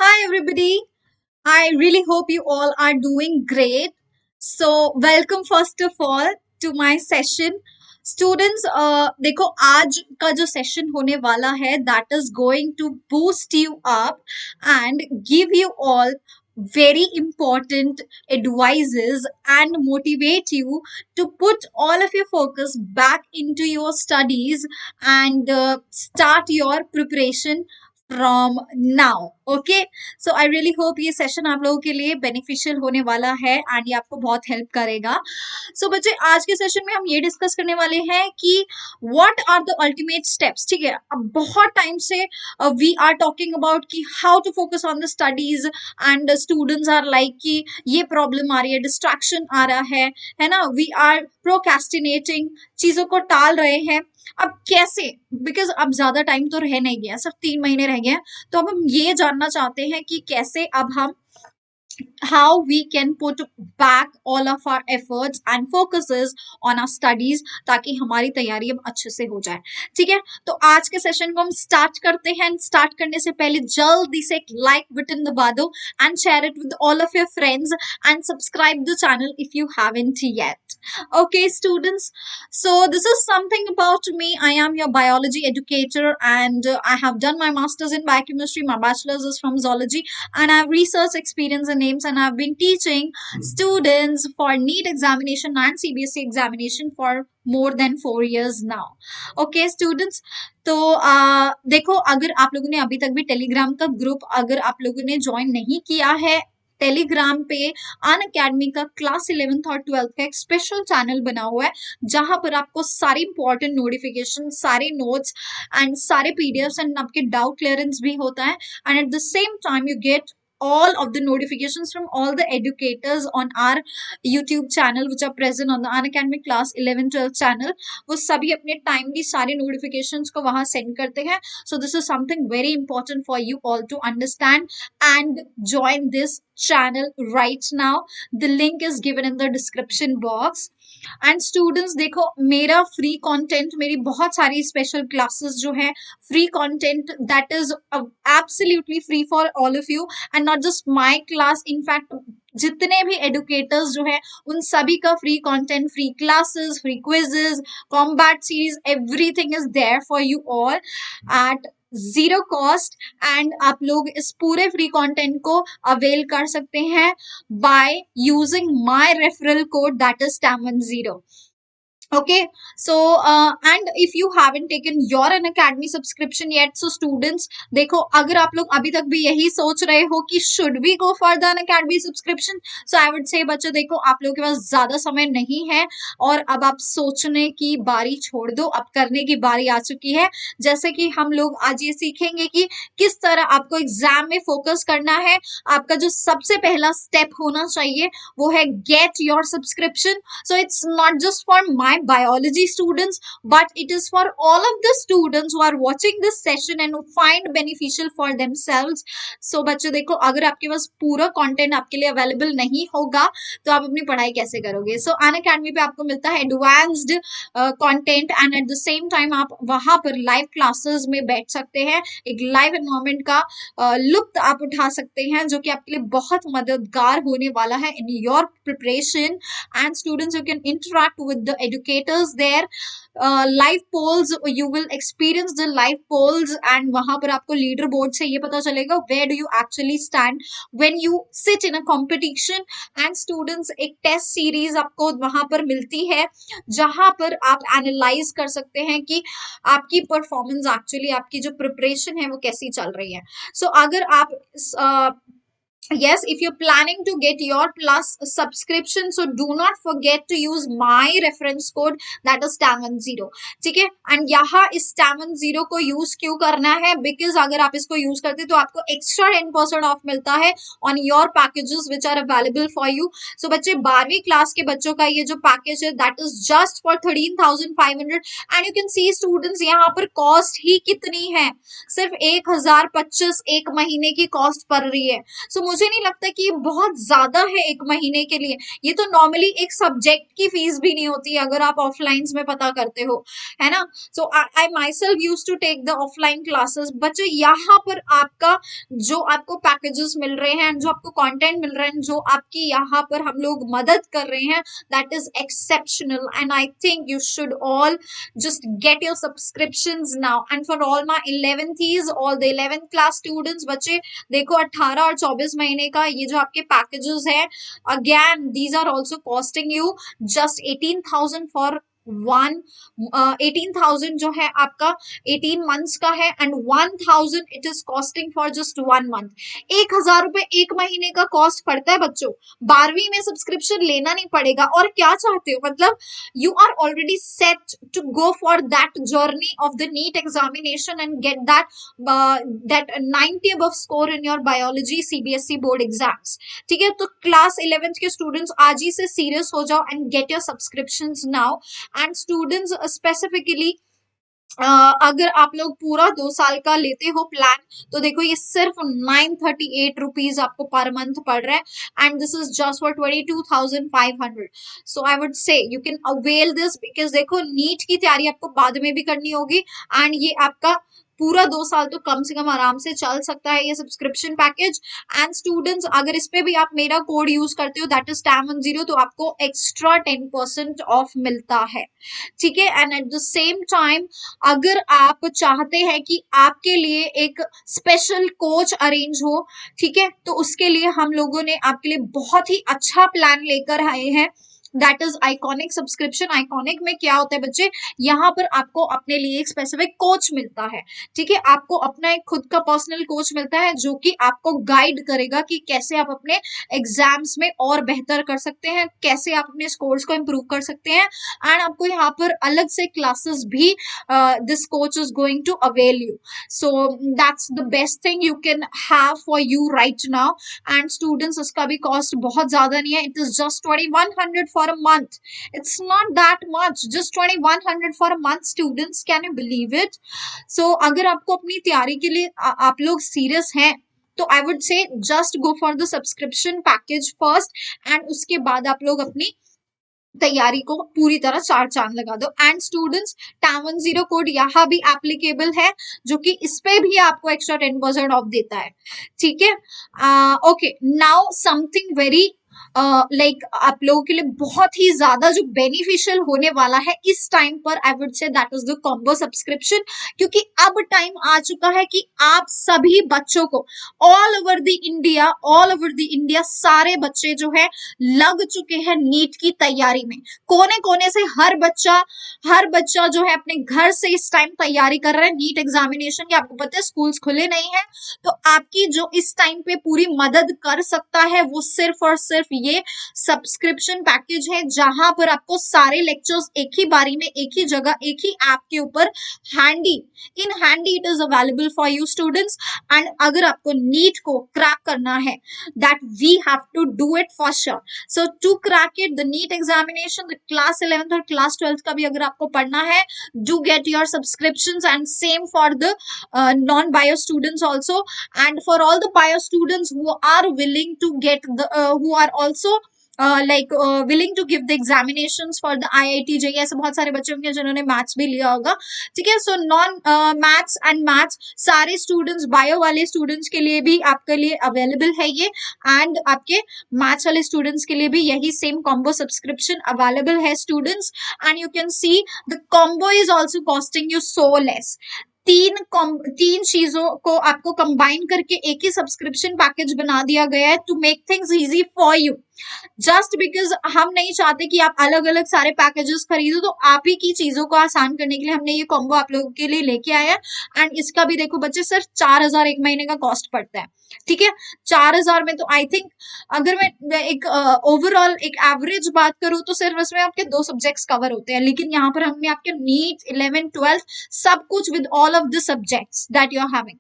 Hi, everybody. I really hope you all are doing great. So, welcome first of all to my session. Students, देखो आज का जो session होने वाला है that is going to boost you up and give you all very important advices and motivate you to put all of your focus back into your studies and start your preparation from now. Okay, so I really hope ये session आप लोगों के लिए beneficial होने वाला है and ये आपको बहुत हेल्प करेगा। सो बच्चे, आज के सेशन में हम ये डिस्कस करने वाले हैं कि what are the ultimate steps. ठीक है, अब बहुत टाइम से वी आर टॉकिंग अबाउट कि how to focus on the studies and students are like कि ये प्रॉब्लम आ रही है, डिस्ट्रैक्शन आ रहा है ना, वी आर प्रोकेस्टिनेटिंग, चीजों को टाल रहे हैं। अब कैसे, बिकॉज अब ज्यादा टाइम तो रह नहीं गया, सिर्फ 3 महीने रह गए हैं, तो अब हम ये जानना चाहते हैं कि कैसे अब हम how we can put back all of our efforts and focuses on our studies ताकि हमारी तैयारी अब अच्छे से हो जाए। ठीक है, तो आज के सेशन को हम स्टार्ट करते हैं। स्टार्ट करने से पहले जल्दी से एक लाइक बटन दबा दो and share it with all of your friends and subscribe the channel if you haven't yet. Okay, students, so this is something about me. I am your biology educator and I have done my master's in biochemistry. My bachelor's is from zoology and I have research experience in names, and I've been teaching students for NEET examination and CBSE examination for more than 4 years now. Okay, students, तो देखो, अगर आप लोगों ने अभी तक भी Telegram का ग्रुप अगर आप लोगों ने ज्वाइन नहीं किया है, टेलीग्राम पे अन अकेडमी का क्लास 11th और 12th का एक स्पेशल चैनल बना हुआ है जहां पर आपको सारी इंपॉर्टेंट नोटिफिकेशन, सारे नोट्स एंड सारे पीडीएफ्स एंड आपके डाउट क्लियरेंस भी होता है, and at the same time you get all of the notifications from all the educators on our YouTube channel which are present on the Unacademy class 11-12 channel. वो सभी अपने timely सारे notifications को वहां send करते हैं. So this is something very important for you all to understand and join this channel right now. The link is given in the description box. And students देखो, मेरा फ्री कंटेंट, मेरी बहुत सारी special classes जो है, free content that is absolutely free for all of you and not just my class, in fact जितने भी educators जो है उन सभी का free content, free classes, free quizzes, combat series, everything is there for you all at zero cost and आप लोग इस पूरे फ्री कंटेंट को अवेल कर सकते हैं by using my referral code, that is TAMAN0. Okay, so and if you haven't taken your Unacademy subscription yet, so students देखो, अगर आप लोग अभी तक भी यही सोच रहे हो कि should we go for the Unacademy subscription, so I would say बच्चों देखो, आप लोगों के पास ज्यादा समय नहीं है और अब आप सोचने की बारी छोड़ दो, अब करने की बारी आ चुकी है। जैसे कि हम लोग आज ये सीखेंगे कि किस तरह आपको एग्जाम में फोकस करना है। आपका जो सबसे पहला स्टेप होना चाहिए वो है get your subscription. So it's not just for my biology students but it is for all of the students who are watching this session and who find beneficial for themselves. So बच्चों देखो, अगर आपके पास पूरा content आपके लिए available नहीं होगा तो आप अपनी पढ़ाई कैसे करोगे। सो अनअकैडमी पे आपको मिलता है advanced content and at the same time आप वहां पर लाइव क्लासेस में बैठ सकते हैं, एक लाइव एनवायरमेंट का लुत्फ आप उठा सकते हैं जो कि आपके लिए बहुत मददगार होने वाला है in your preparation. And students, you can interact with the educators there, live polls, you will experience the live polls and वहां पर आपको लीडर बोर्ड से ये पता चलेगा where do you actually stand when you sit in a competition. and students, एक test series आपको वहां पर मिलती है जहां पर आप एनालाइज कर सकते हैं कि आपकी परफॉर्मेंस, एक्चुअली आपकी जो प्रिपरेशन है वो कैसी चल रही है। सो अगर आप yes, if you're planning to get your plus subscription, so do not forget to use my reference code, that is TAMAN0. ठीक है, एंड यहाँ इस TAMAN0 को यूज क्यों करना है, बिकॉज अगर आप इसको यूज करते तो आपको एक्स्ट्रा 10% ऑफ मिलता है on your packages which are available for you. So बच्चे, 12वीं क्लास के बच्चों का ये जो पैकेज है that is just for 13,500 and you can see students, यहाँ पर कॉस्ट ही कितनी है, सिर्फ 1,025 एक महीने की कॉस्ट पड़ रही है। सो मुझे नहीं लगता कि ये बहुत ज्यादा है एक महीने के लिए। ये तो नॉर्मली एक सब्जेक्ट की फीस भी नहीं होती है अगर आप ऑफलाइन में पता करते हो, है ना। So I myself use to take the offline classes. बच्चे यहाँ पर आपका जो आपको पैकेजेस मिल रहे हैं, जो आपको कंटेंट मिल रहे हैं, जो आपकी यहाँ पर हम लोग मदद कर रहे हैं, that is exceptional and I think you should all just get your subscriptions now. And for all my 11th all the 11th class students, बच्चे देखो 18 और 24 महीने का ये जो आपके पैकेजेस है, again these are also costing you just 18,000 for one 18,000 जो है आपका 18 months का है and 1,000 it is costing for just 1 month। 1,000 रुपए एक महीने का कॉस्ट पड़ता है बच्चों। 12वीं में सब्सक्रिप्शन लेना नहीं पड़ेगा। और क्या चाहते हो, मतलब you are already set to go for that journey of the NEET examination and get that 90 above score in your biology CBSE board exams। ठीक है, तो क्लास 11th के स्टूडेंट्स आज ही से सीरियस हो जाओ and get your subscriptions now. And students specifically अगर आप लोग पूरा 2 साल का लेते हो प्लान, तो देखो ये सिर्फ 938 रुपीज आपको पर मंथ पड़ रहा है and this is just for 22,500। So I would say you can avail this because देखो नीट की तैयारी आपको बाद में भी करनी होगी एंड ये आपका पूरा 2 साल तो कम से कम आराम से चल सकता है ये सब्सक्रिप्शन पैकेज। एंड स्टूडेंट्स अगर इस पे भी आप मेरा कोड यूज करते हो दैट इज TAM10 तो आपको एक्स्ट्रा 10% ऑफ मिलता है, ठीक है। And at the same time अगर आप चाहते हैं कि आपके लिए एक स्पेशल कोच अरेंज हो, ठीक है, तो उसके लिए हम लोगों ने आपके लिए बहुत ही अच्छा प्लान लेकर आए हैं, that is iconic subscription. Iconic में क्या होता है बच्चे, यहाँ पर आपको अपने लिए एक स्पेसिफिक कोच मिलता है, ठीक है, आपको अपना एक खुद का पर्सनल कोच मिलता है जो कि आपको गाइड करेगा कि कैसे आप अपने एग्जाम्स में और बेहतर कर सकते हैं, कैसे आप अपने स्कोर्स को इम्प्रूव कर सकते हैं। एंड आपको यहाँ पर अलग से क्लासेस भी this coach is going to avail you. So that's the best thing you can have for you right now. And students इसका भी कॉस्ट बहुत ज्यादा नहीं है, it is just 2,100 for a month। It's not that much, just 2,100 for a month students, can you believe it? So अगर आपको अपनी तैयारी के लिए आप लोग सीरियस हैं तो I would say just go for the subscription package first and उसके बाद आप लोग अपनी तैयारी को पूरी तरह चार चांद लगा दो। एंड स्टूडेंट्स TAM10 कोड यहाँ भी एप्लीकेबल है जो कि इस पे भी आपको एक्स्ट्रा 10% ऑफ देता है, ठीक है। Okay, now something very like आप लोगों के लिए बहुत ही ज्यादा जो बेनिफिशियल होने वाला है इस टाइम पर, I would say that is the combo subscription. क्योंकि अब टाइम आ चुका है कि आप सभी बच्चों को ऑल ओवर द इंडिया सारे बच्चे जो है लग चुके हैं नीट की तैयारी में। कोने कोने से हर बच्चा जो है अपने घर से इस टाइम तैयारी कर रहा है नीट एग्जामिनेशन की। आपको पता है स्कूल्स खुले नहीं है, तो आपकी जो इस टाइम पे पूरी मदद कर सकता है वो सिर्फ और सिर्फ ये सब्सक्रिप्शन पैकेज है, जहां पर आपको सारे लेक्चर्स एक ही बारी में एक ही जगह एक ही ऐप के ऊपर handy it is available for you students. And अगर आपको नीट को क्रैक करना है that we have to do it for sure. So to crack it the NEET examination, the class 11th और क्लास 12th का भी अगर आपको पढ़ना है, do get your subscriptions and same for the non bio students also. And for all the bio students who are willing to get the who are also willing to give the examinations for the IIT JEE, ऐसे बहुत सारे बच्चे होंगे जिन्होंने maths भी लिया होगा, ठीक है। So non maths and maths सारे स्टूडेंट्स, बायो वाले स्टूडेंट्स के लिए भी आपके लिए अवेलेबल है ये, एंड आपके मैथ्स वाले स्टूडेंट्स के लिए भी यही सेम कॉम्बो सब्सक्रिप्शन अवेलेबल है students. And you can see the combo is also costing you so less. तीन चीजों को आपको कंबाइन करके एक ही सब्सक्रिप्शन पैकेज बना दिया गया है to make things easy for you. Just because हम नहीं चाहते कि आप अलग अलग सारे पैकेजेस खरीदो, तो आप ही की चीजों को आसान करने के लिए हमने ये कॉम्बो आप लोगों के लिए लेके आया है। एंड इसका भी देखो बच्चे सिर्फ 4,000 एक महीने का कॉस्ट पड़ता है, ठीक है। 4,000 में तो आई थिंक अगर मैं एक ओवरऑल एक एवरेज बात करूं तो सिर्फ इसमें आपके 2 सब्जेक्ट्स कवर होते हैं, लेकिन यहाँ पर हमने आपके नीट 11th 12th सब कुछ with all of the subjects that you are having.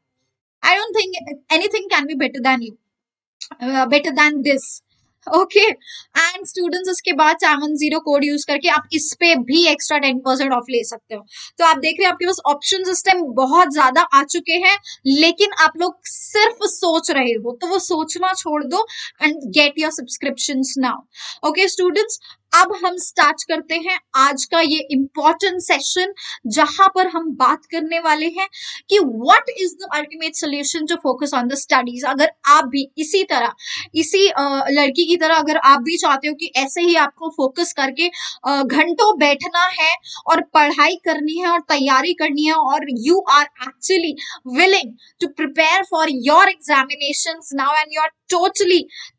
I don't think anything can be better than this. Okay and students उसके बाद 710 कोड यूज करके आप इस पे भी एक्स्ट्रा 10% ऑफ ले सकते हो। तो आप देख रहे हैं आपके पास ऑप्शंस इस टाइम बहुत ज्यादा आ चुके हैं, लेकिन आप लोग सिर्फ सोच रहे हो, तो वो सोचना छोड़ दो and get your subscriptions now. Okay students, अब हम स्टार्ट करते हैं आज का ये इंपॉर्टेंट सेशन, जहां पर हम बात करने वाले हैं कि what is the ultimate solution to focus on the studies. अगर आप भी इसी तरह, इसी लड़की की तरह अगर आप भी चाहते हो कि ऐसे ही आपको फोकस करके घंटों बैठना है और पढ़ाई करनी है और तैयारी करनी है, और you are actually willing to prepare for your examinations now and you are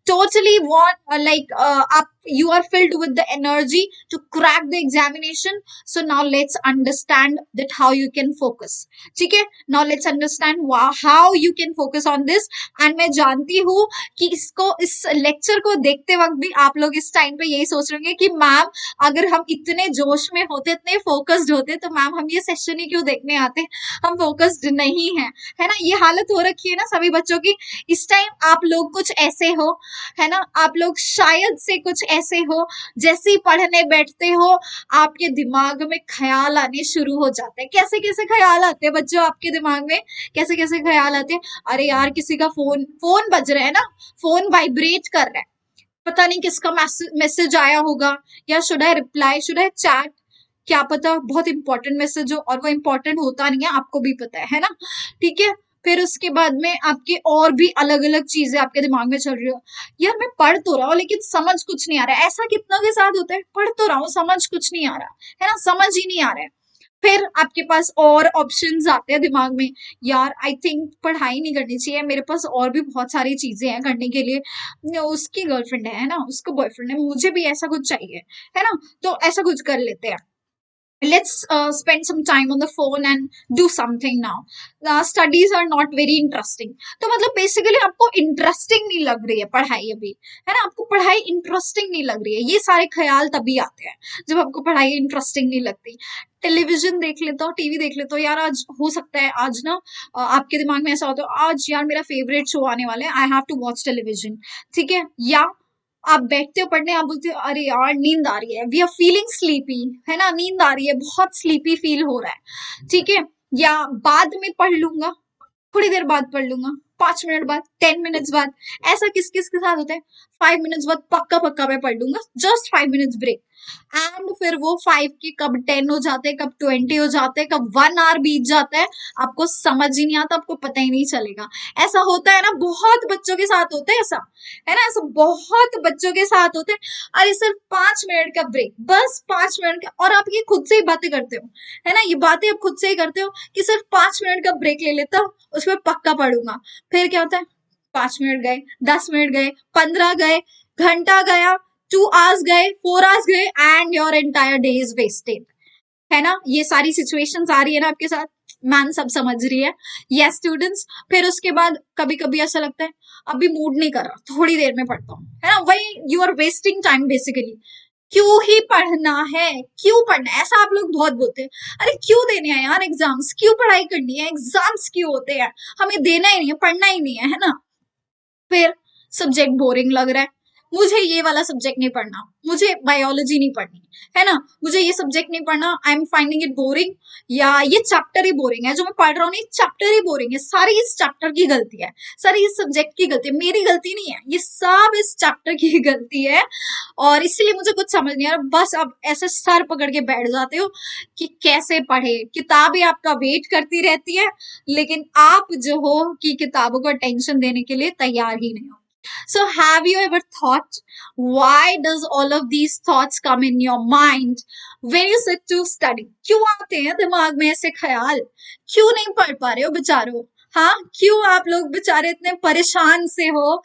totally want up, you are filled with the energy to crack the examination. So now let's understand that how you can focus. ठीक है, now let's understand how you can focus on this. and मैं जानती हूँ कि इसको, इस lecture को देखते वक्त भी आप लोग इस टाइम पे यही सोच रहे होंगे कि मैम अगर हम इतने जोश में होते, इतने फोकस्ड होते, तो मैम हम ये सेशन ही क्यों देखने आते, हम फोकस्ड नहीं है ना। ये हालत हो रखी है ना सभी बच्चों की। इस टाइम आप लोग कुछ ऐसे हो, है ना, आप लोग शायद से कुछ ऐसे हो, जैसे ही पढ़ने बैठते हो आपके दिमाग में ख्याल आने शुरू हो जाते हैं। कैसे कैसे ख्याल आते हैं बच्चों आपके दिमाग में, कैसे कैसे ख्याल आते हैं? अरे यार किसी का फोन फोन बज रहा है ना, फोन वाइब्रेट कर रहा है, पता नहीं किसका मैसेज आया होगा, या should I reply, should I chat, क्या पता बहुत इंपॉर्टेंट मैसेज हो, और वो इंपॉर्टेंट होता नहीं है, आपको भी पता है ना। ठीक है, फिर उसके बाद में आपके और भी अलग अलग चीजें आपके दिमाग में चल रही हो, यार मैं पढ़ तो रहा हूँ लेकिन समझ कुछ नहीं आ रहा है। ऐसा कितना के साथ होता है, पढ़ तो रहा हूँ समझ कुछ नहीं आ रहा है ना, समझ ही नहीं आ रहा है। फिर आपके पास और ऑप्शंस आते हैं दिमाग में, यार आई थिंक पढ़ाई नहीं करनी चाहिए, मेरे पास और भी बहुत सारी चीजें हैं करने के लिए, उसकी गर्लफ्रेंड है ना, उसको बॉयफ्रेंड है, मुझे भी ऐसा कुछ चाहिए, है ना, तो ऐसा कुछ कर लेते हैं। let's spend some time on the phone and do something now. Studies are not very interesting. तो मतलब बेसिकली आपको इंटरेस्टिंग नहीं लग रही है पढ़ाई अभी, है ना, आपको पढ़ाई इंटरेस्टिंग नहीं लग रही है। ये सारे ख्याल तभी आते हैं जब आपको पढ़ाई इंटरेस्टिंग नहीं लगती। टेलीविजन देख लेता हूँ, टीवी देख लेता हूँ, यार आज हो सकता है आज ना आपके दिमाग में ऐसा होता है आज यार मेरा फेवरेट शो आने वाला है, I have to watch television. ठीक है, या आप बैठते हो पढ़ने, आप बोलते हो अरे यार नींद आ रही है, वी आर फीलिंग स्लीपी, है ना, नींद आ रही है, बहुत स्लीपी फील हो रहा है। ठीक है, या बाद में पढ़ लूंगा, थोड़ी देर बाद पढ़ लूंगा, 5 मिनट बाद, 10 मिनट्स बाद। ऐसा किस किस के साथ होता है? 5 मिनट्स बाद पक्का पक्का मैं पढ़ लूंगा, जस्ट 5 मिनट्स ब्रेक। एंड फिर वो 5 के कब 10 हो जाते हैं, कब 20 हो जाते हैं, कब 1 आवर बीत जाता है, आपको समझ ही नहीं आता, आपको पता ही नहीं चलेगा। ऐसा होता है ना, बहुत बच्चों के साथ होता है ऐसा, है ना, ऐसा बहुत बच्चों के साथ होता है। अरे सिर्फ 5 मिनट का ब्रेक, बस 5 मिनट का, और आप ये खुद से ही बातें करते हो, है ना, ये बातें आप खुद से ही करते हो कि सिर्फ 5 मिनट का ब्रेक ले लेता हूँ, उसमें पक्का पढ़ूंगा। फिर क्या होता है, 5 मिनट गए, 10 मिनट गए, 15 गए, घंटा गया, 2 आवर्स गए, 4 आवर्स गए, and your entire day is wasted. है ना, ये सारी सिचुएशंस आ रही है ना आपके साथ, मैम सब समझ रही है। यस स्टूडेंट्स, फिर उसके बाद कभी कभी ऐसा लगता है अभी मूड नहीं कर रहा, थोड़ी देर में पढ़ता हूँ, है ना, वही you are wasting time basically. क्यों ही पढ़ना है, क्यों पढ़ना है, ऐसा आप लोग बहुत बोलते हैं। अरे क्यों देने हैं यार एग्जाम्स, क्यों पढ़ाई करनी है, एग्जाम्स क्यों होते हैं, हमें देना ही नहीं है, पढ़ना ही नहीं है ना। फिर सब्जेक्ट बोरिंग लग रहा है, मुझे ये वाला सब्जेक्ट नहीं पढ़ना, मुझे बायोलॉजी नहीं पढ़नी, है ना, मुझे ये सब्जेक्ट नहीं पढ़ना, I am finding it boring, या ये चैप्टर ही बोरिंग है जो मैं पढ़ रहा हूँ, ये चैप्टर ही बोरिंग है, सारी इस चैप्टर की गलती है, सारी इस सब्जेक्ट की गलती है, मेरी गलती नहीं है, ये सब इस चैप्टर की गलती है, और इसीलिए मुझे कुछ समझ नहीं आ रहा। बस अब ऐसे सर पकड़ के बैठ जाते हो कि कैसे पढ़े, किताबें आपका वेट करती रहती है, लेकिन आप जो हो कि किताबों को अटेंशन देने के लिए तैयार ही नहीं हो। So have you ever thought why does all of these thoughts come in your mind when you sit to study? क्यों आते हैं दिमाग में ऐसे ख्याल, क्यों नहीं पढ़ पा रहे हो बेचारो, हाँ, क्यों आप लोग बेचारे इतने परेशान से हो,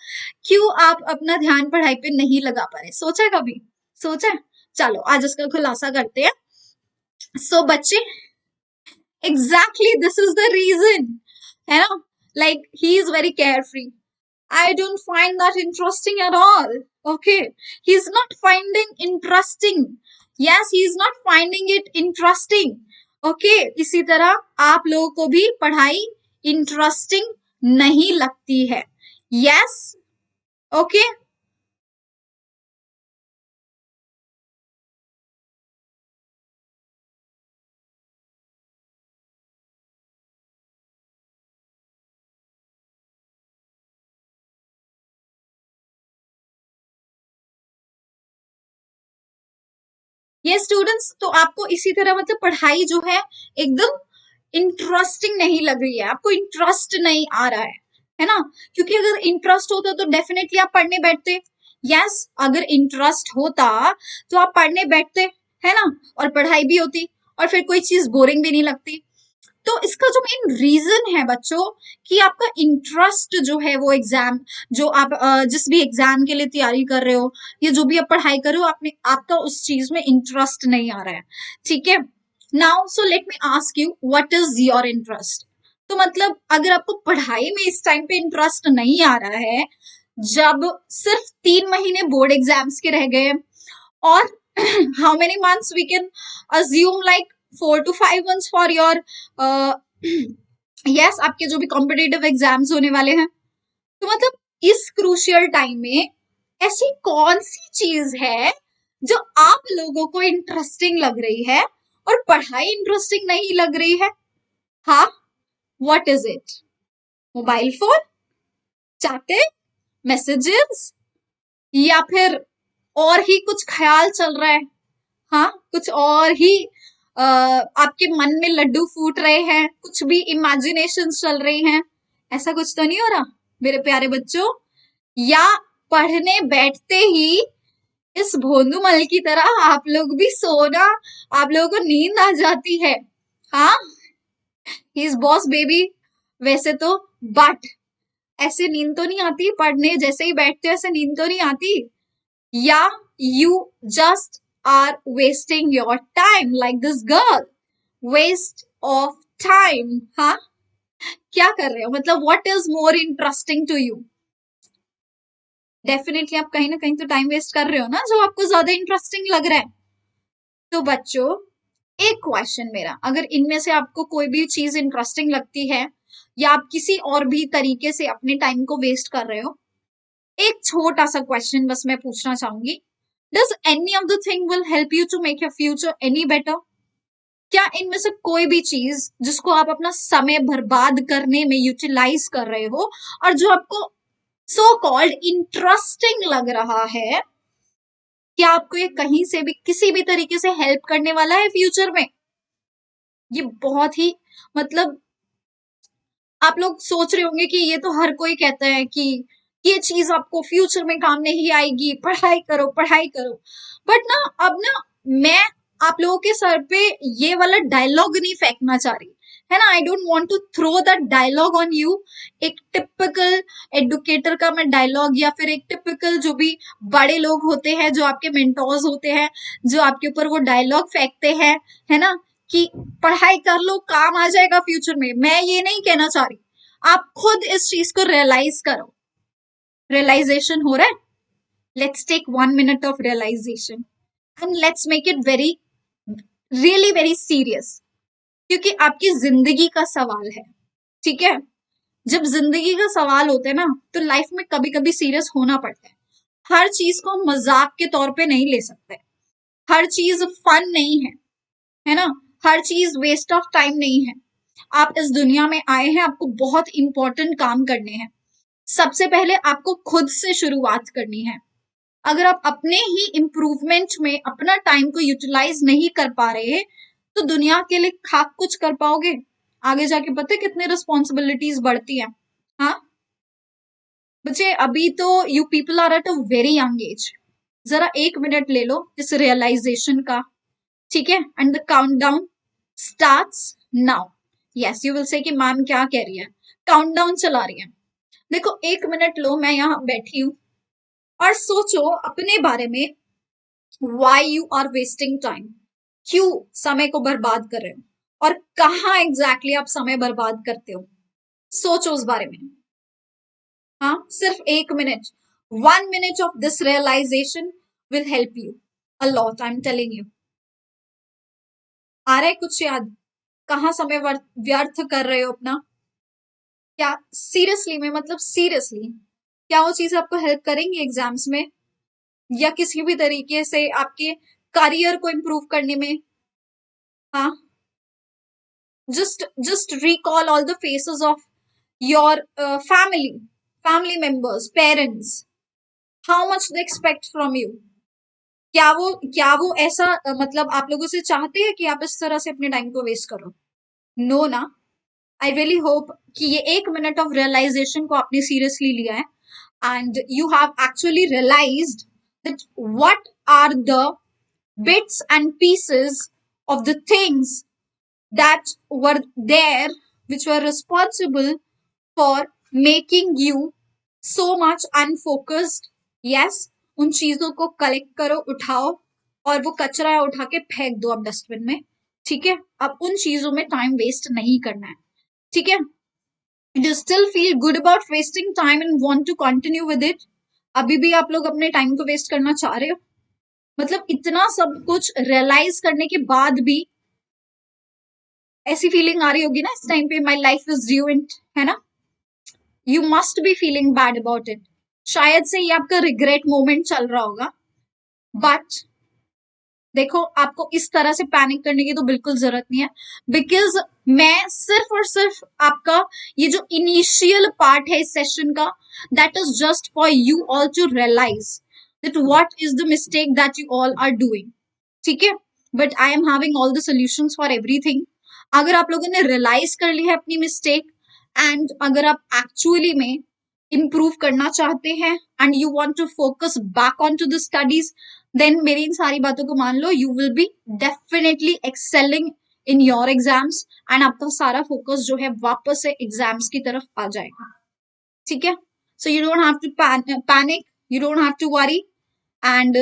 क्यों आप अपना ध्यान पढ़ाई पे नहीं लगा पा रहे? सोचा कभी, सोचा? चलो आज इसका खुलासा करते हैं। बच्चे, exactly this is the reason, है ना, like he is very carefree, I don't find that interesting at all. Okay. He's not finding interesting. Yes, he's not finding it interesting. Okay. इसी तरह आप लोगों को भी पढ़ाई इंटरेस्टिंग नहीं लगती है। Yes. Okay. ये स्टूडेंट्स, तो आपको इसी तरह मतलब पढ़ाई जो है एकदम इंटरेस्टिंग नहीं लग रही है, आपको इंटरेस्ट नहीं आ रहा है ना? क्योंकि अगर इंटरेस्ट होता तो डेफिनेटली आप पढ़ने बैठते। यस, अगर इंटरेस्ट होता तो आप पढ़ने बैठते, है ना? और पढ़ाई भी होती, और फिर कोई चीज बोरिंग भी नहीं लगती। तो इसका जो मेन रीजन है बच्चों, कि आपका इंटरेस्ट जो है वो एग्जाम, जो आप जिस भी एग्जाम के लिए तैयारी कर रहे हो, या जो भी आप पढ़ाई कर रहे हो, आपने आपका उस चीज में इंटरेस्ट नहीं आ रहा है। ठीक है, now so let me ask you, what is your interest? तो मतलब अगर आपको पढ़ाई में इस टाइम पे इंटरेस्ट नहीं आ रहा है, जब सिर्फ 3 महीने बोर्ड एग्जाम्स के रह गए, और how many months we can assume, like 4 to 5 months for your yes, आपके जो भी कॉम्पिटेटिव एग्जाम्स होने वाले हैं। तो मतलब इस क्रूशियल टाइम में ऐसी कौन सी चीज है जो आप लोगों को इंटरेस्टिंग लग रही है और पढ़ाई इंटरेस्टिंग नहीं लग रही है? हाँ, what is it? Mobile phone, chatting, messages, या फिर और ही कुछ ख्याल चल रहा है? हाँ, कुछ और ही आपके मन में लड्डू फूट रहे हैं, कुछ भी इमेजिनेशन चल रही हैं? ऐसा कुछ तो नहीं हो रहा मेरे प्यारे बच्चों? या पढ़ने बैठते ही इस भोंदूमल की तरह आप लोग भी सोना, आप लोगों को नींद आ जाती है? हाँ, ही इज बॉस बेबी वैसे तो, बट ऐसे नींद तो नहीं आती, पढ़ने जैसे ही बैठते ऐसे नींद तो नहीं आती? या you just are wasting your time like this girl? Waste of time, हाँ? क्या कर रहे हो? मतलब what is more interesting to you? Definitely आप कहीं ना कहीं तो टाइम वेस्ट कर रहे हो ना, जो आपको ज्यादा इंटरेस्टिंग लग रहा है। तो बच्चों, एक क्वेश्चन मेरा, अगर इनमें से आपको कोई भी चीज इंटरेस्टिंग लगती है, या आप किसी और भी तरीके से अपने टाइम को वेस्ट कर रहे हो, एक छोटा सा क्वेश्चन बस मैं पूछना चाहूंगी। Does any of the thing will help you to make your future any better? क्या इनमें से कोई भी चीज जिसको आप अपना समय बर्बाद करने में यूटिलाइज कर रहे हो, और जो आपको सो कॉल्ड इंटरेस्टिंग लग रहा है, क्या आपको ये कहीं से भी किसी भी तरीके से हेल्प करने वाला है फ्यूचर में? ये बहुत ही मतलब, आप लोग सोच रहे होंगे कि ये तो हर कोई कहता है कि ये चीज आपको फ्यूचर में काम नहीं आएगी, पढ़ाई करो पढ़ाई करो। बट ना, अब ना, मैं आप लोगों के सर पे ये वाला डायलॉग नहीं फेंकना चाह रही, है ना? I don't want to throw that dialogue on you. एक टिपिकल एडुकेटर का मैं डायलॉग, या फिर एक टिपिकल जो भी बड़े लोग होते हैं, जो आपके मेंटोर्स होते हैं, जो आपके ऊपर वो डायलॉग फेंकते हैं, है ना, कि पढ़ाई कर लो काम आ जाएगा फ्यूचर में, मैं ये नहीं कहना चाह रही। आप खुद इस चीज को रियलाइज करो। रियलाइजेशन हो रहा है? Let's take 1 minute of realization, and let's make it very, really very serious, क्योंकि आपकी जिंदगी का सवाल है। ठीक है, जब जिंदगी का सवाल होता है ना, तो लाइफ में कभी कभी सीरियस होना पड़ता है। हर चीज को मजाक के तौर पे नहीं ले सकते, हर चीज फन नहीं है ना? हर चीज वेस्ट ऑफ टाइम नहीं है। आप इस दुनिया में आए हैं, आपको बहुत इंपॉर्टेंट काम करने हैं। सबसे पहले आपको खुद से शुरुआत करनी है। अगर आप अपने ही इम्प्रूवमेंट में अपना टाइम को यूटिलाइज नहीं कर पा रहे, तो दुनिया के लिए खाक कुछ कर पाओगे? आगे जाके पता है कितनी रिस्पॉन्सिबिलिटीज बढ़ती है। हाँ बच्चे, अभी तो you people are at a very young age. जरा 1 मिनट ले लो इस रियलाइजेशन का, ठीक है? And the countdown starts now. Yes, you will say कि मैम क्या कह रही है, काउंटडाउन चला रही है। देखो, 1 मिनट लो, मैं यहाँ बैठी हूँ, और सोचो अपने बारे में, why you are wasting time, क्यों समय को बर्बाद कर रहे हो, और कहाँ एग्जैक्टली आप समय बर्बाद करते हो। सोचो उस बारे में। हाँ, सिर्फ 1 minute, 1 minute of this realization will help you a lot, I am telling you. आ रहा है कुछ याद? कहाँ समय व्यर्थ कर रहे हो अपना? क्या सीरियसली में, मतलब सीरियसली, क्या वो चीज आपको हेल्प करेंगी एग्जाम्स में, या किसी भी तरीके से आपके करियर को इम्प्रूव करने में? हाँ, just recall all the faces of your family members, parents, how much they expect from you, क्या वो ऐसा मतलब आप लोगों से चाहते हैं कि आप इस तरह से अपने टाइम को वेस्ट करो? नो ना। आई रियली होप कि ये 1 मिनट ऑफ रियलाइजेशन को आपने सीरियसली लिया है and you have actually realized that what are the bits and pieces of the things that were there which were responsible for making you so much unfocused. Yes, उन चीजों को collect करो, उठाओ, और वो कचरा उठा के फेंक दो अब डस्टबिन में। ठीक है, अब उन चीजों में टाइम वेस्ट नहीं करना है। ठीक है, do you still feel good about wasting time and want to continue with it? अभी भी आप लोग अपने टाइम को वेस्ट करना चाह रहे हो? मतलब इतना सब कुछ रियलाइज करने के बाद भी ऐसी फीलिंग आ रही होगी ना इस टाइम पे, माई लाइफ इज ruined, है ना? You must be feeling bad about it. शायद से ये आपका रिग्रेट मोमेंट चल रहा होगा, बट देखो, आपको इस तरह से पैनिक करने की तो बिल्कुल जरूरत नहीं है, बिकॉज मैं सिर्फ और सिर्फ आपका ये जो इनिशियल पार्ट है इस सेशन का, that is just for you all to realize that what is the mistake that you all are doing. ठीक है, but I am having all the solutions for everything. अगर आप लोगों ने रियलाइज कर ली है अपनी मिस्टेक, एंड अगर आप एक्चुअली में इम्प्रूव करना चाहते हैं and you want to focus back on to the studies, then मेरी इन सारी बातों को मान लो, you will be definitely excelling in your exams, and आपका सारा फोकस जो है वापस से एग्जाम्स की तरफ आ जाएगा। ठीक है, so you don't have to panic, you don't have to worry, and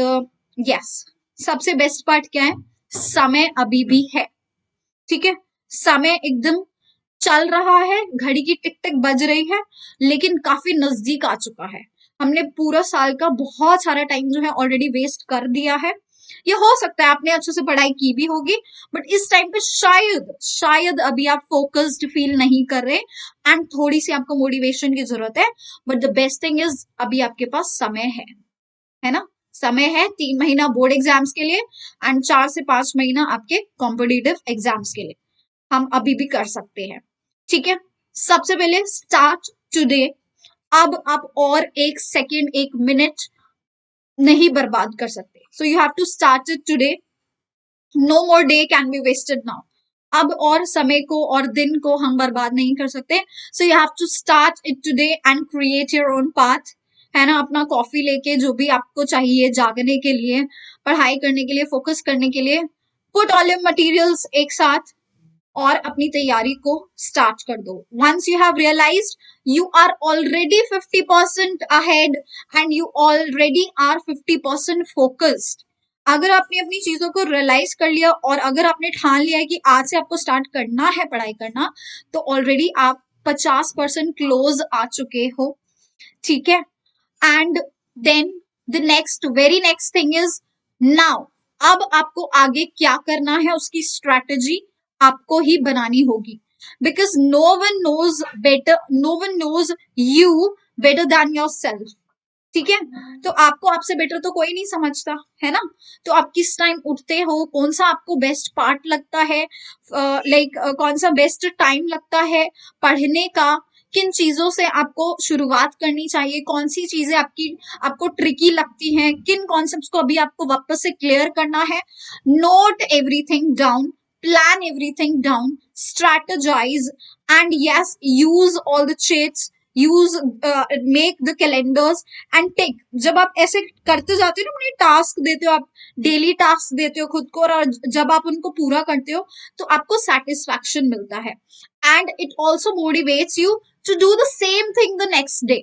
yes, सबसे बेस्ट पार्ट क्या है, समय अभी भी है। ठीक है, समय एकदम चल रहा है, घड़ी की टिक टिक बज रही है, लेकिन काफी नजदीक आ चुका है। हमने पूरा साल का बहुत सारा टाइम जो है ऑलरेडी वेस्ट कर दिया है। ये हो सकता है आपने अच्छे से पढ़ाई की भी होगी, बट इस टाइम पे शायद शायद अभी आप फोकस्ड फील नहीं कर रहे, एंड थोड़ी सी आपको मोटिवेशन की जरूरत है। But the best thing is अभी आपके पास समय है ना? समय है 3 महीना बोर्ड एग्जाम्स के लिए, एंड 4 से 5 महीना आपके कॉम्पिटिटिव एग्जाम्स के लिए हम अभी भी कर सकते हैं। ठीक है, सबसे पहले स्टार्ट टुडे। अब आप और 1 सेकेंड 1 मिनट नहीं बर्बाद कर सकते, so you have to start it today. No more day can be wasted now. अब और समय को और दिन को हम बर्बाद नहीं कर सकते, so you have to start it today and create your own path. है ना? अपना कॉफी लेके, जो भी आपको चाहिए जागने के लिए, पढ़ाई करने के लिए, फोकस करने के लिए, पुट ऑल योर मटेरियल्स एक साथ और अपनी तैयारी को स्टार्ट कर दो। Once you have realized you are already 50% ahead and you already are 50% focused. अगर आपने अपनी चीजों को रियलाइज कर लिया और अगर आपने ठान लिया है कि आज से आपको स्टार्ट करना है पढ़ाई करना, तो ऑलरेडी आप 50% क्लोज आ चुके हो। ठीक है, and then the next very next thing is now. अब आपको आगे क्या करना है उसकी स्ट्रैटेजी आपको ही बनानी होगी, because no one knows better, no one knows you better than yourself. ठीक है, तो आपको आपसे बेटर तो कोई नहीं समझता, है ना? तो आप किस टाइम उठते हो, कौन सा आपको बेस्ट पार्ट लगता है, कौन सा बेस्ट टाइम लगता है पढ़ने का, किन चीजों से आपको शुरुआत करनी चाहिए, कौन सी चीजें आपको ट्रिकी लगती हैं, किन कॉन्सेप्ट्स को अभी आपको वापस से क्लियर करना है। Note everything down, plan everything down, strategize, and yes, use all the cheats, use make the calendars and take। जब आप ऐसे करते जाते हो ना, अपने टास्क देते हो, आप डेली टास्क देते हो खुद को, और जब आप उनको पूरा करते हो तो आपको सेटिस्फैक्शन मिलता है, and it also motivates you to do the same thing the next day.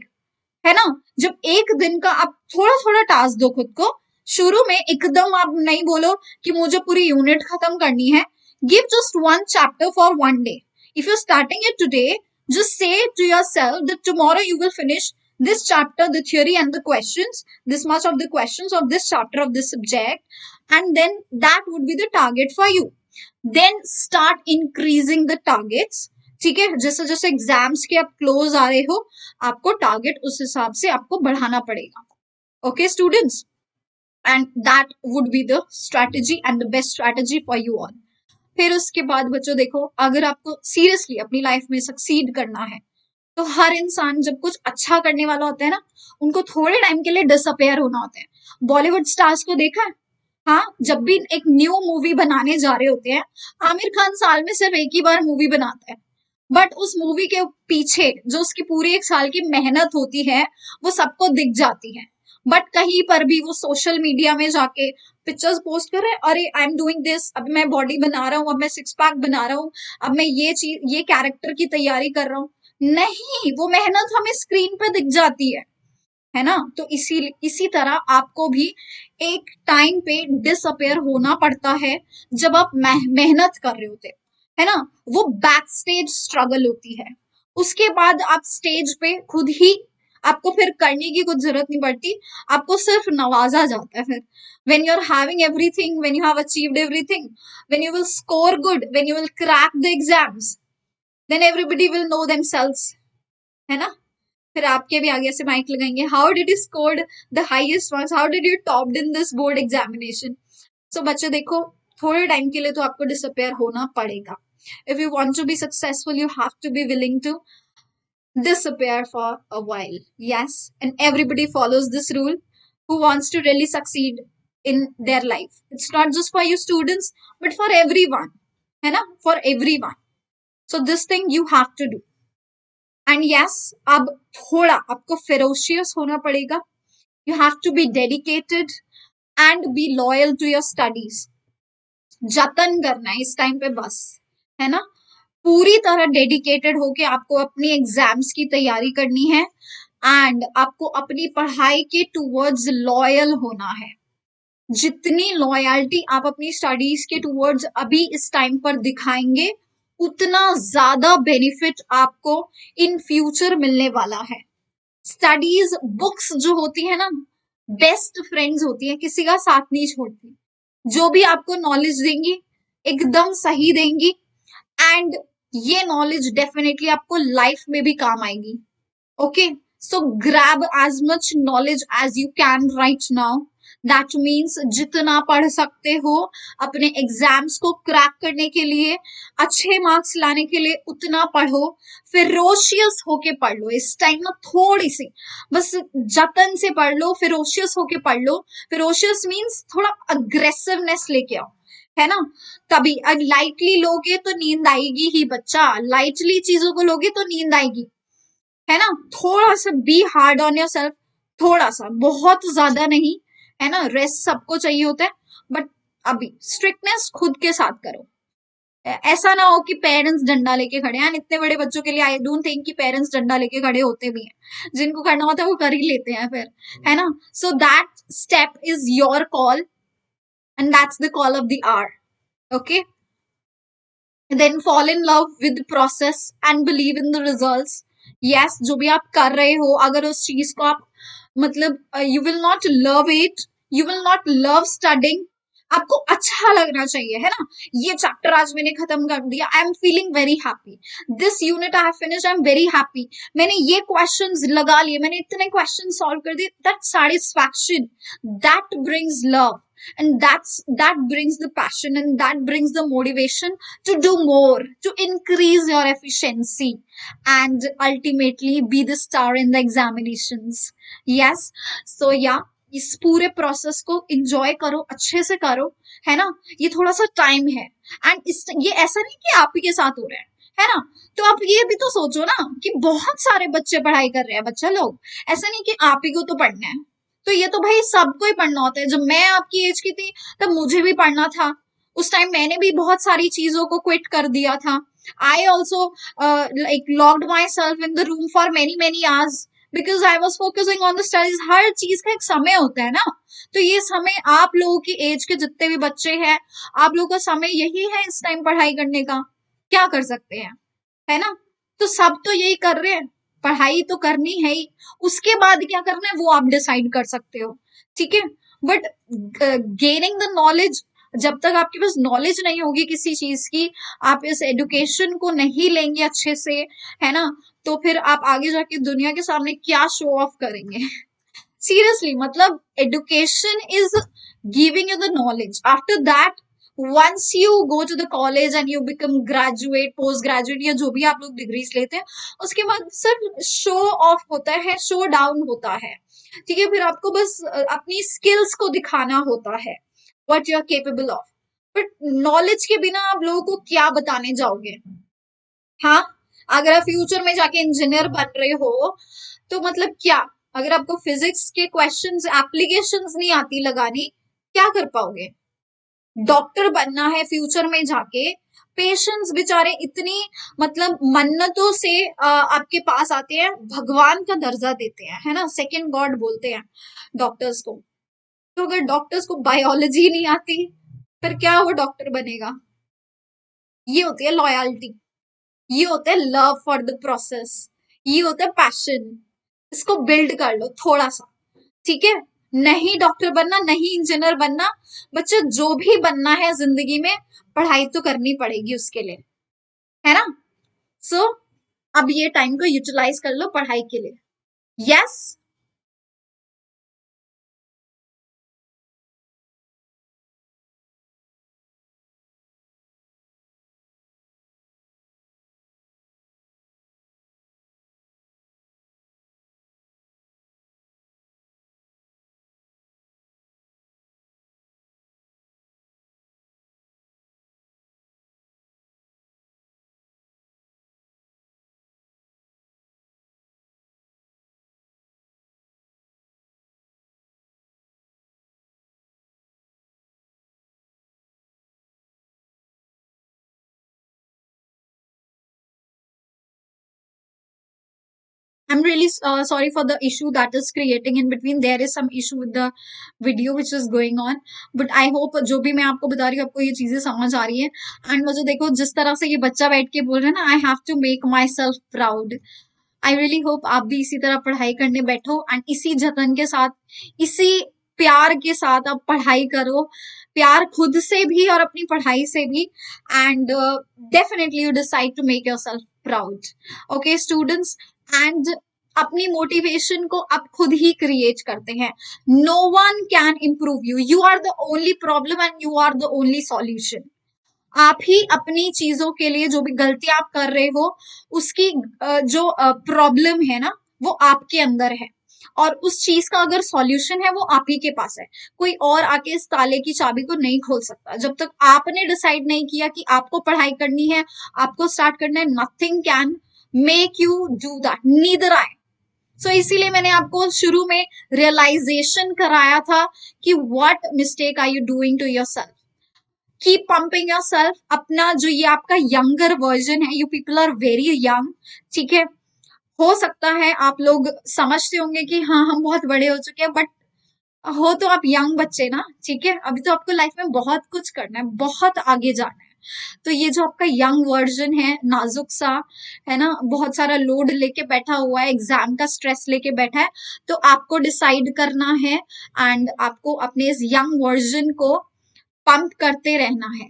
है ना? जब एक दिन का आप थोड़ा थोड़ा टास्क दो खुद को, शुरू में एकदम आप नहीं बोलो कि मुझे पूरी यूनिट खत्म करनी है। Give just one chapter for one day. If you're starting it today, just say to yourself that tomorrow you will finish this chapter, the theory and the questions, this much of the questions of this chapter of this subject, and then that would be the target for you. Then start increasing the targets. ठीक है, जैसे जैसे exams के आप close आ रहे हो, आपको target उस हिसाब से आपको बढ़ाना पड़ेगा। Okay students, and that would be the strategy and the best strategy for you all. फिर उसके बाद बच्चों देखो, अगर आपको सीरियसली अपनी लाइफ में सक्सीड करना है, तो हर इंसान जब कुछ अच्छा करने वाला होता है ना, उनको थोड़े टाइम के लिए डिसअपेयर होना होता है। बॉलीवुड स्टार्स को देखा है, हाँ, जब भी एक न्यू मूवी बनाने जा रहे होते हैं, आमिर खान साल में सिर्फ एक ही बार मूवी बनाता है, बट उस मूवी के पीछे जो उसकी पूरी एक साल की मेहनत होती है वो सबको दिख जाती है। बट कहीं पर भी वो सोशल मीडिया में जाके पिक्चर्स पोस्ट कर रहे हैं, अरे आई एम डूइंग दिस, अब मैं बॉडी बना रहा हूँ, अब मैं सिक्स पैक बना रहा हूँ, अब मैं ये चीज ये कैरेक्टर की तैयारी कर रहा हूँ। नहीं, वो मेहनत हमें स्क्रीन पे दिख जाती है ना। तो इसी तरह आपको भी एक टाइम पे डिसअपेयर होना पड़ता है जब आप मेहनत कर रहे होते, है ना। वो बैक स्टेज स्ट्रगल होती है, उसके बाद आप स्टेज पे खुद ही, आपको फिर करने की कुछ जरूरत नहीं पड़ती, आपको सिर्फ नवाजा जाता है फिर। when you're having everything, when you have achieved everything, when you will score good, when you will crack the exams, then everybody will know themselves, है ना। फिर आपके भी आगे से माइक लगाएंगे, how did you scored the highest marks, how did you topped in this board examination. So बच्चे देखो, थोड़े टाइम के लिए तो आपको डिसअपेयर होना पड़ेगा। If you want to be successful you have to be willing to disappear for a while. Yes, and everybody follows this rule who wants to really succeed in their life. It's not just for you students, but for everyone. है ना, for everyone. So this thing you have to do. And yes, अब थोड़ा आपको ferocious होना पड़ेगा. You have to be dedicated and be loyal to your studies. जतन करना है इस टाइम पे बस, है ना। पूरी तरह डेडिकेटेड होके आपको अपनी एग्जाम्स की तैयारी करनी है एंड आपको अपनी पढ़ाई के टूवर्ड्स लॉयल होना है। जितनी लॉयल्टी आप अपनी स्टडीज के टूवर्ड्स अभी इस टाइम पर दिखाएंगे, उतना ज्यादा बेनिफिट आपको इन फ्यूचर मिलने वाला है। स्टडीज बुक्स जो होती है ना, बेस्ट फ्रेंड्स होती है, किसी का साथ नहीं छोड़ती। जो भी आपको नॉलेज देंगी एकदम सही देंगी, एंड ये नॉलेज डेफिनेटली आपको लाइफ में भी काम आएगी। Okay, so grab as much knowledge as you can right now. That means जितना पढ़ सकते हो अपने एग्जाम्स को क्रैक करने के लिए, अच्छे मार्क्स लाने के लिए उतना पढ़ो। फिरोशियस होके पढ़ लो इस टाइम ना, थोड़ी सी बस जतन से पढ़ लो, फिरोशियस होके पढ़ लो। फिरोशियस मीन्स थोड़ा अग्रेसिवनेस लेके आओ, है ना। तभी लाइटली लोगे तो नींद आएगी ही बच्चा, लाइटली चीजों को लोगे तो नींद आएगी, है ना। थोड़ा सा be hard on yourself, थोड़ा सा, बहुत ज्यादा नहीं, है ना। रेस्ट सबको चाहिए होता है, बट अभी स्ट्रिक्टनेस खुद के साथ करो। ऐसा ना हो कि पेरेंट्स डंडा लेके खड़े हैं। इतने बड़े बच्चों के लिए आई डोंट थिंक कि पेरेंट्स डंडा लेके खड़े होते भी हैं, जिनको करना होता है वो कर ही लेते हैं फिर, है ना। So that step is your call and that's the call of the hour. Okay, then fall in love with process and believe in the results. Yes, जो भी आप कर रहे हो, अगर उस चीज को आप मतलब you will not love it, you will not love studying, आपको अच्छा लगना चाहिए, है ना। ये चैप्टर आज मैंने खत्म कर दिया, I am feeling very happy, this unit I have finished, I am very happy, मैंने ये क्वेश्चंस लगा लिए, मैंने इतने क्वेश्चन सॉल्व कर दिए, that satisfaction, that brings love, and that brings the passion, and that brings the motivation to do more, to increase your efficiency, and ultimately be the star in the examinations. Yes, so yeah, इस पूरे process को enjoy करो, अच्छे से करो, है ना। ये थोड़ा सा टाइम है, एंड इस ये ऐसा नहीं कि आप ही के साथ हो रहा है ना। तो आप ये भी तो सोचो ना कि बहुत सारे बच्चे पढ़ाई कर रहे हैं, बच्चा लोग, ऐसा नहीं कि आप ही को तो पढ़ना है। तो ये तो भाई सबको ही पढ़ना होता है। जब मैं आपकी एज की थी तब मुझे भी पढ़ना था, उस टाइम मैंने भी बहुत सारी चीजों को क्विट कर दिया था। I also like locked myself in the room for many many hours because I was focusing on the studies. हर चीज का एक समय होता है ना। तो ये समय आप लोगों की एज के जितने भी बच्चे हैं, आप लोगों का समय यही है इस टाइम पढ़ाई करने का। क्या कर सकते हैं, है ना। तो सब तो यही कर रहे हैं, पढ़ाई तो करनी है ही, उसके बाद क्या करना है वो आप डिसाइड कर सकते हो, ठीक है। बट गेनिंग द नॉलेज, जब तक आपके पास नॉलेज नहीं होगी किसी चीज की, आप इस एजुकेशन को नहीं लेंगे अच्छे से, है ना, तो फिर आप आगे जाके दुनिया के सामने क्या शो ऑफ करेंगे। सीरियसली, मतलब education is giving you the knowledge, after that once you go to the college and you become graduate, post graduate, या जो भी आप लोग डिग्रीज लेते हैं, उसके बाद सिर्फ शो ऑफ होता है, शो डाउन होता है, ठीक है। फिर आपको बस अपनी स्किल्स को दिखाना होता है, what you are capable of. But knowledge के बिना आप लोगों को क्या बताने जाओगे? हाँ, अगर आप फ्यूचर में जाके इंजीनियर बन रहे हो तो मतलब क्या, अगर आपको फिजिक्स के क्वेश्चंस एप्लीकेशंस नहीं आती लगानी, क्या कर पाओगे? डॉक्टर बनना है फ्यूचर में जाके, पेशेंट्स बेचारे इतनी मतलब मन्नतों से आपके पास आते हैं, भगवान का दर्जा देते हैं, है ना, सेकंड गॉड बोलते हैं डॉक्टर्स को। तो अगर डॉक्टर्स को बायोलॉजी नहीं आती, फिर क्या वो डॉक्टर बनेगा? ये होती है लॉयल्टी, ये होता है लव फॉर द प्रोसेस, ये होता है पैशन। इसको बिल्ड कर लो थोड़ा सा, ठीक है? नहीं डॉक्टर बनना, नहीं इंजीनियर बनना, बच्चे जो भी बनना है जिंदगी में, पढ़ाई तो करनी पड़ेगी उसके लिए, है ना? सो अब ये टाइम को यूटिलाइज कर लो पढ़ाई के लिए। Yes. I'm really sorry for the issue that is creating in between. There is some issue with the video which is going on, but I hope जो भी मैं आपको बता रही हूँ आपको ये चीजें समझ आ रही है। एंड मुझे देखो जिस तरह से ये बच्चा बैठ के बोल रहा है ना, I have to make myself proud. I really hope आप भी इसी तरह पढ़ाई करने बैठो एंड इसी जतन के साथ, इसी प्यार के साथ आप पढ़ाई करो, प्यार खुद से भी और अपनी पढ़ाई से भी। And definitely you decide to make yourself proud. Okay students, and अपनी मोटिवेशन को आप खुद ही क्रिएट करते हैं। No one can improve you, you are the only problem and you are the only solution. आप ही अपनी चीजों के लिए, जो भी गलती आप कर रहे हो उसकी जो प्रॉब्लम है ना, वो आपके अंदर है, और उस चीज का अगर सॉल्यूशन है वो आप ही के पास है। कोई और आके इस ताले की चाबी को नहीं खोल सकता। जब तक आपने डिसाइड नहीं किया कि आपको पढ़ाई करनी है, आपको स्टार्ट करना है, nothing can make you do that, neither I. So इसीलिए मैंने आपको शुरू में रियलाइजेशन कराया था कि what mistake are you doing to yourself. Keep pumping yourself. अपना जो ये आपका यंगर वर्जन है, you people are very young, ठीक है? हो सकता है आप लोग समझते होंगे कि हाँ हम बहुत बड़े हो चुके हैं, बट हो तो आप यंग बच्चे ना, ठीक है? अभी तो आपको लाइफ में बहुत कुछ करना है, बहुत आगे जाना है। तो ये जो आपका यंग वर्जन है, नाजुक सा, है ना, बहुत सारा लोड लेके बैठा हुआ है, एग्जाम का स्ट्रेस लेके बैठा है, तो आपको डिसाइड करना है एंड आपको अपने इस यंग वर्जन को पंप करते रहना है।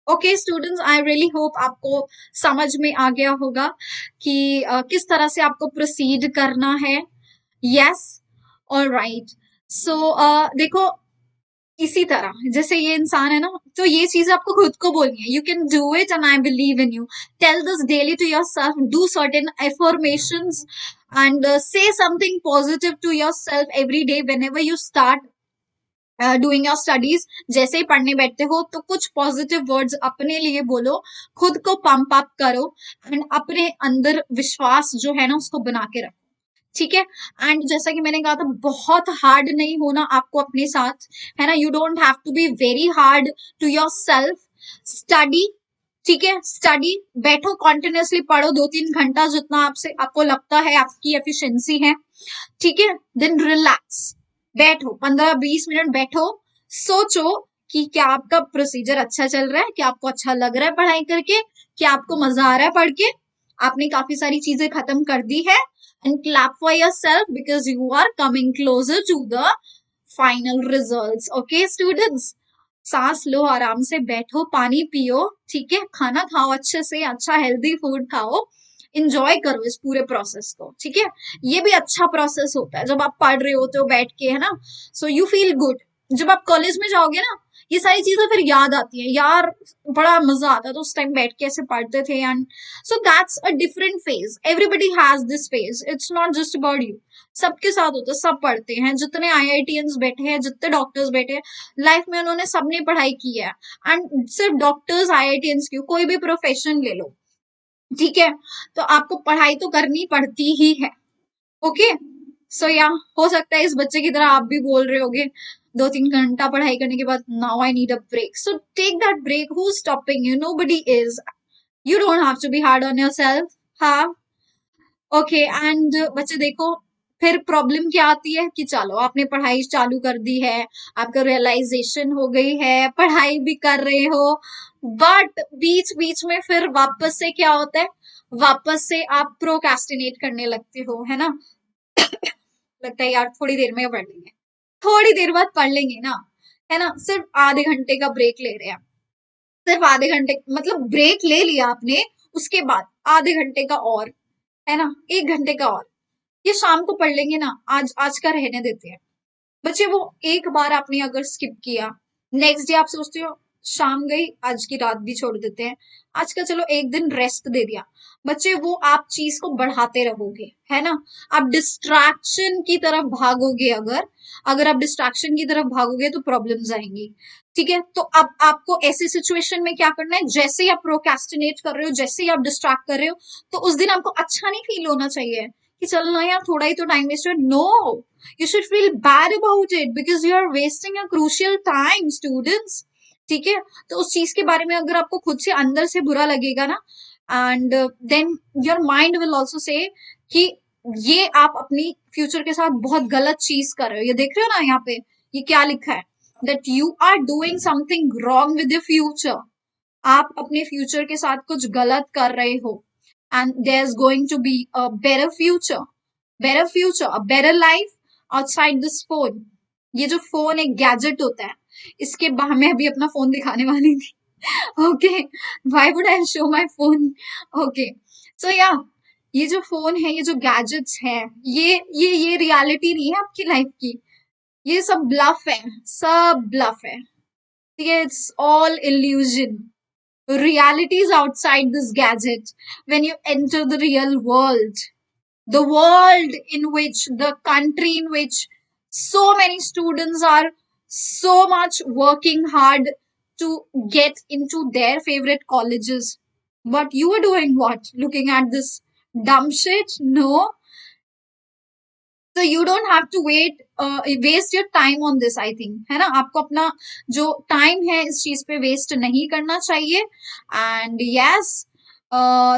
ओके स्टूडेंट्स, आई रियली होप आपको समझ में आ गया होगा कि किस तरह से आपको प्रोसीड करना है। Yes, alright. सो देखो, इसी तरह जैसे ये इंसान है ना, तो ये चीज आपको खुद को बोलनी है। You can do it and I believe in you. Tell this daily to yourself, do certain affirmations and say something positive to yourself every day whenever you start doing your studies. जैसे ही पढ़ने बैठते हो तो कुछ positive words अपने लिए बोलो, खुद को पंप अप करो एंड अपने अंदर विश्वास जो है ना उसको बना के रखो, ठीक है? एंड जैसा कि मैंने कहा था, बहुत हार्ड नहीं होना आपको अपने साथ, है ना? You don't have to be very hard to yourself. Study, ठीक है? स्टडी, बैठो कॉन्टिन्यूसली पढ़ो 2-3 घंटा, जितना आपसे आपको लगता है आपकी एफिशिएंसी है, ठीक है? देन रिलैक्स, बैठो 15-20 मिनट बैठो, सोचो कि क्या आपका प्रोसीजर अच्छा चल रहा है, क्या आपको अच्छा लग रहा है पढ़ाई करके, क्या आपको मजा आ रहा है पढ़ के, आपने काफी सारी चीजें खत्म कर दी है। And clap for yourself because you are coming closer to the final results. Okay students, सांस लो, आराम से बैठो, पानी पियो, ठीक है, खाना खाओ अच्छे से, अच्छा हेल्दी फूड खाओ, इंजॉय करो इस पूरे प्रोसेस को, ठीक है। ये भी अच्छा प्रोसेस होता है जब आप पढ़ रहे होते हो बैठ के, है ना। So you feel good. जब आप कॉलेज में जाओगे ना, ये सारी चीजें फिर याद आती है यार, बड़ा मजा आता था उस टाइम बैठ के ऐसे पढ़ते थे। And so that's a different phase, everybody has this phase, it's not just about you. सबके साथ होता है, सब पढ़ते हैं, जितने आईआईटीएंस बैठे हैं, जितने डॉक्टर्स बैठे हैं लाइफ में, उन्होंने सबने पढ़ाई की है। एंड सिर्फ डॉक्टर्स आईआईटीएंस क्यों, कोई भी प्रोफेशन ले लो, ठीक है, तो आपको पढ़ाई तो करनी पड़ती ही है। ओके, सो या हो सकता है इस बच्चे की तरह आप भी बोल रहे होगे 2-3 घंटा पढ़ाई करने के बाद, now I need a break. So take that break, who is stopping you, nobody is. You don't have to be hard on yourself. हाँ, ओके। एंड बच्चे देखो, फिर प्रॉब्लम क्या आती है कि चलो आपने पढ़ाई चालू कर दी है, आपका रियलाइजेशन हो गई है, पढ़ाई भी कर रहे हो, बट बीच बीच में फिर वापस से क्या होता है, वापस से आप प्रोक्रेस्टिनेट करने लगते हो, है ना। लगता है यार थोड़ी देर में पढ़ लेंगे, थोड़ी देर बाद पढ़ लेंगे ना, है ना। सिर्फ आधे घंटे का ब्रेक ले रहे हैं, सिर्फ आधे घंटे, मतलब ब्रेक ले लिया आपने, उसके बाद आधे घंटे का और, है ना, 1 घंटे का और, ये शाम को पढ़ लेंगे ना, आज आज का रहने देते हैं। बच्चे वो एक बार आपने अगर स्किप किया, नेक्स्ट डे आप सोचते हो शाम गई, आज की रात भी छोड़ देते हैं, आज का चलो एक दिन रेस्ट दे दिया। बच्चे वो आप चीज को बढ़ाते रहोगे, है ना। आप डिस्ट्रैक्शन की तरफ भागोगे, अगर अगर आप डिस्ट्रैक्शन की तरफ भागोगे तो प्रॉब्लम्स आएंगी, ठीक है। तो अब आपको ऐसी सिचुएशन में क्या करना है, जैसे ही आप प्रोक्रेस्टिनेट कर रहे हो, जैसे ही आप डिस्ट्रैक्ट कर रहे हो, तो उस दिन आपको अच्छा नहीं फील होना चाहिए कि चल ना यार थोड़ा ही तो टाइम वेस्ट हुआ। No, you should feel bad about it because you are wasting a crucial time, students, ठीक है। तो उस चीज के बारे में अगर आपको खुद से अंदर से बुरा लगेगा ना, and then your mind will also say कि ये आप अपनी फ्यूचर के साथ बहुत गलत चीज कर रहे हो। ये देख रहे हो ना यहाँ पे, ये क्या लिखा है, that you are doing something wrong with your future. आप अपने फ्यूचर के साथ कुछ गलत कर रहे हो, and there is going to be a better future, better future, a better life outside this phone. ये जो फोन एक गैजेट होता है, इसके बाद मैं अभी अपना फोन दिखाने वाली थी। Okay, why would I show my phone. Okay, so या ये जो फोन है, ये जो गैजेट्स हैं, ये रियलिटी नहीं है आपकी लाइफ की, ये सब ब्लफ है, सब ब्लफ है, ठीक है। It's all illusion. Reality is outside this gadget. When you enter the real world, the world in which, the country in which so many students are so much working hard to get into their favorite colleges, but you are doing what, looking at this dumb shit? No. So you don't have to waste your time on this, I think, है ना। आपको अपना जो time है इस चीज पे waste नहीं करना चाहिए। And yes,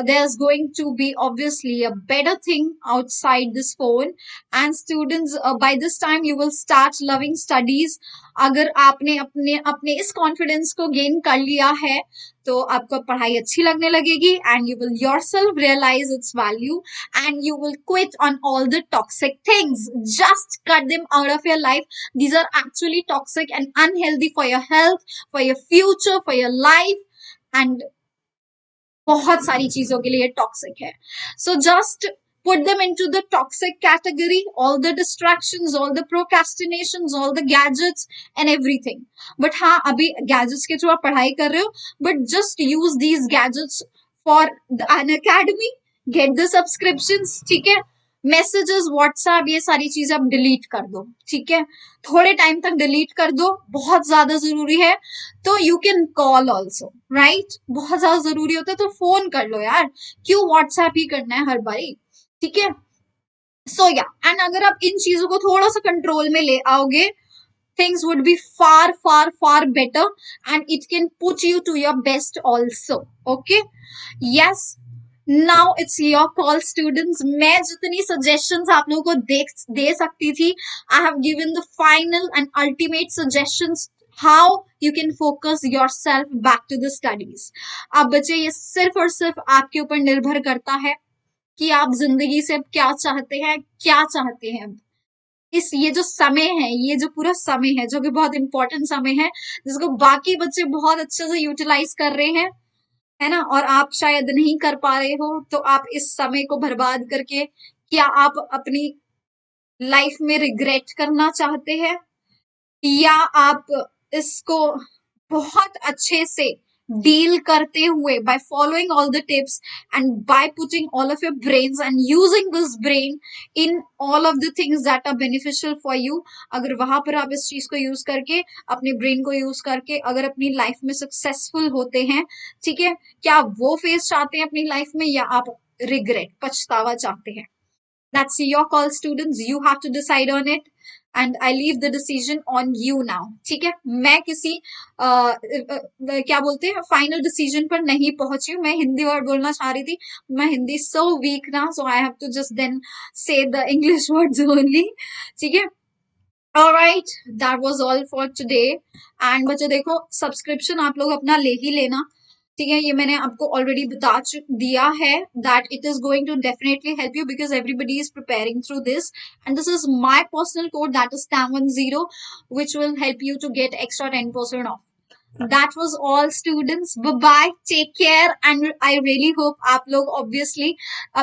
there's going to be obviously a better thing outside this phone, and students, by this time you will start loving studies। अगर आपने अपने अपने इस कॉन्फिडेंस को गेन कर लिया है, तो आपको पढ़ाई अच्छी लगने लगेगी, and you will yourself realize its value, and you will quit on all the toxic things. Just cut them out of your life. These are actually toxic and unhealthy for your health, for your future, for your life, and बहुत सारी चीजों के लिए toxic है। So just put them into the toxic category, all the distractions, all the procrastinations, all the gadgets and everything. But हाँ, अभी gadgets के जो आप पढ़ाई कर रहे हो, but just use these gadgets for an academy, get the subscriptions, ठीक है। मैसेजेस, व्हाट्सएप, ये सारी चीजें आप डिलीट कर दो, ठीक है, थोड़े टाइम तक डिलीट कर दो, बहुत ज्यादा जरूरी है तो you can call also, right. बहुत ज्यादा जरूरी होता है तो फोन कर लो यार, क्यों व्हाट्सएप ही करना है हर बारी, ठीक है। सो या, एंड अगर आप इन चीजों को थोड़ा सा कंट्रोल में ले आओगे, things would be far far far better, and it can put you to your best also, okay। yes, now it's your call students। मैं जितनी suggestions आप लोगों को दे सकती थी, I have given the final and ultimate suggestions how you can focus yourself back to the studies। अब बच्चे ये सिर्फ और सिर्फ आपके ऊपर निर्भर करता है कि आप जिंदगी से अब क्या चाहते हैं, क्या चाहते हैं। ये जो समय है, ये जो पूरा समय है जो कि बहुत इंपॉर्टेंट समय है, जिसको बाकी बच्चे बहुत अच्छे से यूटिलाइज कर रहे हैं, है ना, और आप शायद नहीं कर पा रहे हो, तो आप इस समय को बर्बाद करके क्या आप अपनी लाइफ में रिग्रेट करना चाहते हैं, या आप इसको बहुत अच्छे से डील करते हुए by following all the tips and by putting all of your brains and using this brain in all of the things that are beneficial for you, अगर वहां पर आप इस चीज को यूज करके, अपने ब्रेन को यूज करके अगर अपनी लाइफ में सक्सेसफुल होते हैं, ठीक है, क्या वो फेस चाहते हैं अपनी लाइफ में, या आप रिग्रेट, पछतावा चाहते हैं? That's your call, students. You have to decide on it. And I leave the decision on you now. ठीक है, मैं किसी क्या बोलते हैं फाइनल डिसीजन पर नहीं पहुंची हूँ. मैं हिंदी वर्ड बोलना चाह रही थी, मैं हिंदी so weak ना, so I have to just then say the English words only. ठीक है. Alright, that was all for today. And बच्चों देखो, सब्सक्रिप्शन आप लोग अपना ले ही लेना, ठीक है, ये मैंने आपको ऑलरेडी बता दिया है that it is going to definitely help you because everybody is preparing through this, and this is my personal code, that is TAM10, which will help you to get extra 10% off. That was all, students. Bye bye, take care, and I really hope आप लोग obviously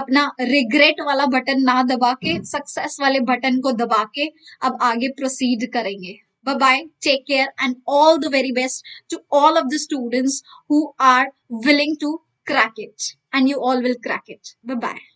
अपना regret वाला button ना दबा के success वाले button को दबा के अब आगे proceed करेंगे. Bye bye, take care, and all the very best to all of the students who are willing to crack it, and you all will crack it. Bye bye.